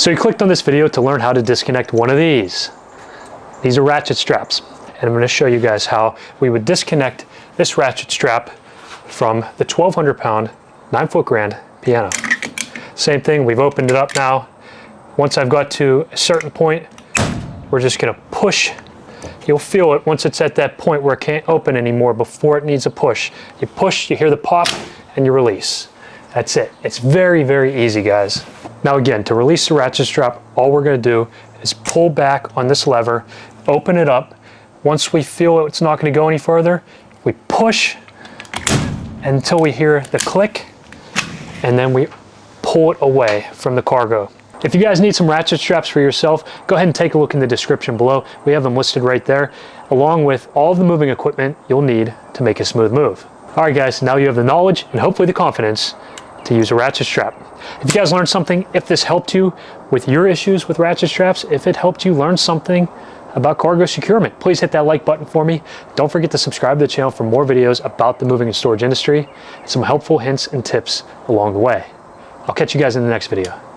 So you clicked on this video to learn how to disconnect one of these. These are ratchet straps, and I'm going to show you guys how we would disconnect this ratchet strap from the 1,200 pound 9-foot grand piano. Same thing, we've opened it up now. Once I've got to a certain point, we're just going to push. You'll feel it once it's at that point where it can't open anymore before it needs a push. You push, you hear the pop, and you release. That's it. It's very, very easy, guys. Now again, to release the ratchet strap, all we're going to do is pull back on this lever, open it up. Once we feel it's not going to go any further, we push until we hear the click, and then we pull it away from the cargo. If you guys need some ratchet straps for yourself, go ahead and take a look in the description below. We have them listed right there, along with all of the moving equipment you'll need to make a smooth move. All right, guys, now you have the knowledge and hopefully the confidence to use a ratchet strap. If you guys learned something, if this helped you with your issues with ratchet straps, if it helped you learn something about cargo securement, please hit that like button for me. Don't forget to subscribe to the channel for more videos about the moving and storage industry and some helpful hints and tips along the way. I'll catch you guys in the next video.